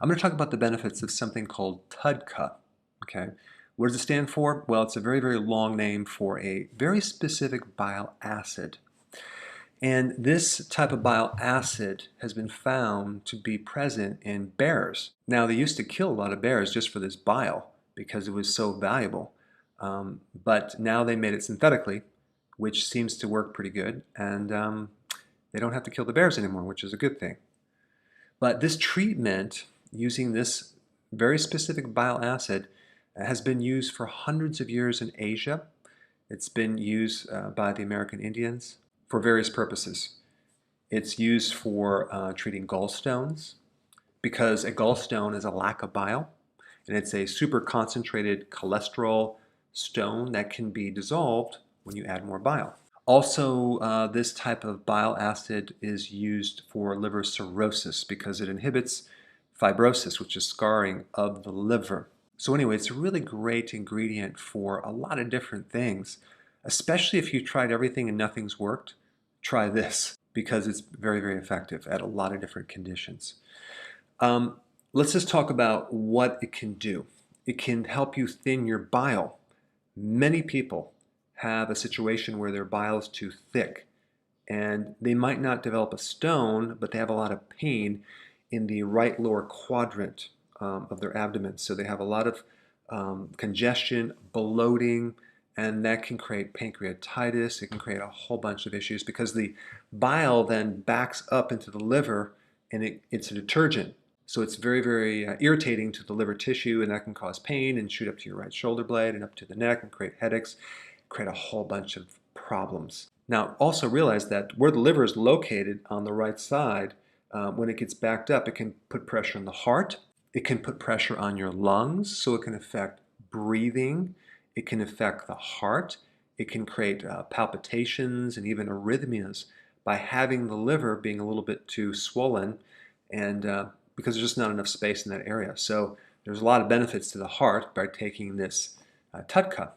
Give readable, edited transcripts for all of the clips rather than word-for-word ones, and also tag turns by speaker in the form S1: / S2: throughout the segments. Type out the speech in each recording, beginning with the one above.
S1: I'm going to talk about the benefits of something called TUDCA. Okay, what does it stand for? Well, it's a very, very long name for a very specific bile acid. And this type of bile acid has been found to be present in bears. Now, they used to kill a lot of bears just for this bile because it was so valuable. But now they made it synthetically, which seems to work pretty good. And they don't have to kill the bears anymore, which is a good thing. But this treatment, using this very specific bile acid, has been used for hundreds of years in Asia. It's been used by the American Indians for various purposes. It's used for treating gallstones, because a gallstone is a lack of bile, and it's a super concentrated cholesterol stone that can be dissolved when you add more bile. Also, this type of bile acid is used for liver cirrhosis because it inhibits fibrosis, which is scarring of the liver. So anyway, it's a really great ingredient for a lot of different things, especially if you've tried everything and nothing's worked. Try this because it's very, very effective at a lot of different conditions. Let's just talk about what it can do. It can help you thin your bile. Many people have a situation where their bile is too thick, and they might not develop a stone, but they have a lot of pain in the right lower quadrant of their abdomen. So they have a lot of congestion, bloating, and that can create pancreatitis. It can create a whole bunch of issues because the bile then backs up into the liver, and it's a detergent. So it's very, very irritating to the liver tissue, and that can cause pain and shoot up to your right shoulder blade and up to the neck and create headaches, create a whole bunch of problems. Now, also realize that where the liver is located on the right side, when it gets backed up, it can put pressure on the heart. It can put pressure on your lungs, so it can affect breathing. It can affect the heart. It can create palpitations and even arrhythmias by having the liver being a little bit too swollen, and because there's just not enough space in that area. So there's a lot of benefits to the heart by taking this TUDCA.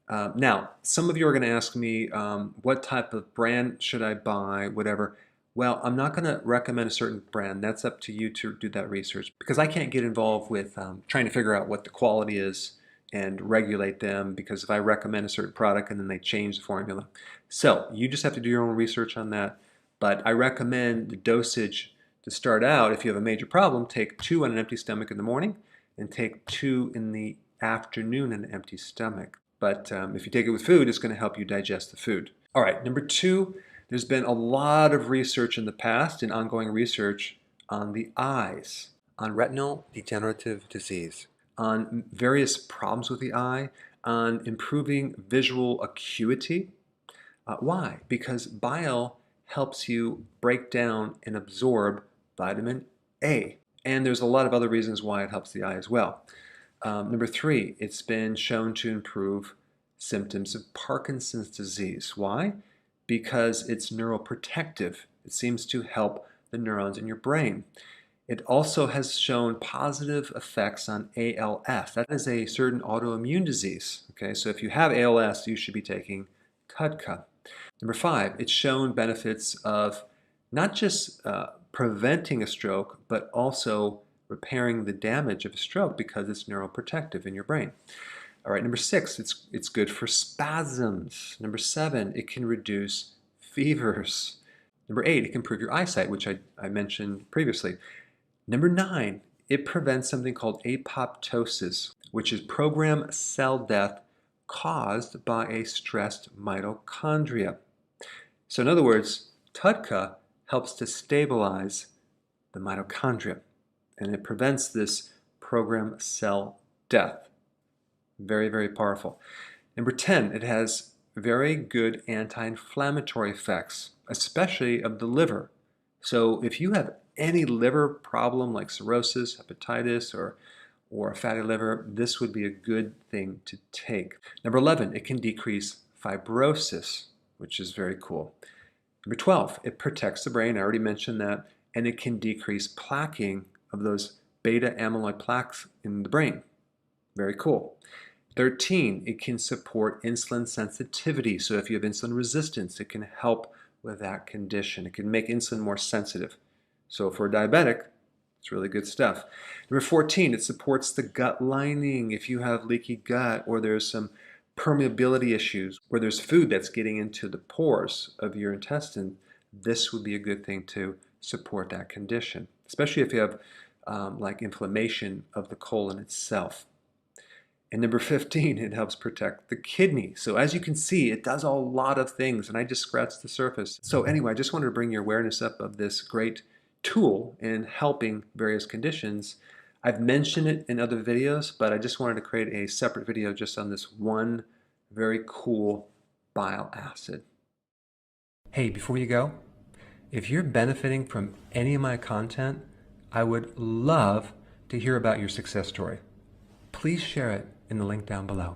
S1: Now, some of you are going to ask me, what type of brand should I buy, whatever. Well, I'm not going to recommend a certain brand. That's up to you to do that research, because I can't get involved with trying to figure out what the quality is and regulate them, because if I recommend a certain product and then they change the formula. So you just have to do your own research on that. But I recommend the dosage to start out. If you have a major problem, take 2 on an empty stomach in the morning and take 2 in the afternoon on an empty stomach. But if you take it with food, it's going to help you digest the food. All right, number 2, there's been a lot of research in the past and ongoing research on the eyes, on retinal degenerative disease, on various problems with the eye, on improving visual acuity. Why? Because bile helps you break down and absorb vitamin A. And there's a lot of other reasons why it helps the eye as well. Number 3, it's been shown to improve symptoms of Parkinson's disease. Why? Because it's neuroprotective. It seems to help the neurons in your brain. It also has shown positive effects on ALS. That is a certain autoimmune disease. Okay, so if you have ALS, you should be taking TUDCA. Number 5, it's shown benefits of not just preventing a stroke, but also repairing the damage of a stroke because it's neuroprotective in your brain. All right, number 6, it's good for spasms. Number 7, it can reduce fevers. Number 8, it can improve your eyesight, which I mentioned previously. Number 9, it prevents something called apoptosis, which is programmed cell death caused by a stressed mitochondria. So in other words, TUDCA helps to stabilize the mitochondria, and it prevents this programmed cell death. Very, very powerful. Number 10, it has very good anti-inflammatory effects, especially of the liver. So if you have any liver problem like cirrhosis, hepatitis, or a fatty liver, this would be a good thing to take. Number 11, it can decrease fibrosis, which is very cool. Number 12, it protects the brain. I already mentioned that. And it can decrease plaquing of those beta amyloid plaques in the brain. Very cool. 13, it can support insulin sensitivity. So if you have insulin resistance, it can help with that condition. It can make insulin more sensitive. So for a diabetic, It's really good stuff. Number 14, it supports the gut lining. If you have leaky gut or there's some permeability issues where there's food that's getting into the pores of your intestine, this would be a good thing to support that condition, especially if you have like inflammation of the colon itself. And number 15, it helps protect the kidney. So as you can see, it does a lot of things, and I just scratched the surface. So anyway, I just wanted to bring your awareness up of this great tool in helping various conditions. I've mentioned it in other videos, but I just wanted to create a separate video just on this one very cool bile acid. Hey, before you go, if you're benefiting from any of my content, I would love to hear about your success story. Please share it in the link down below.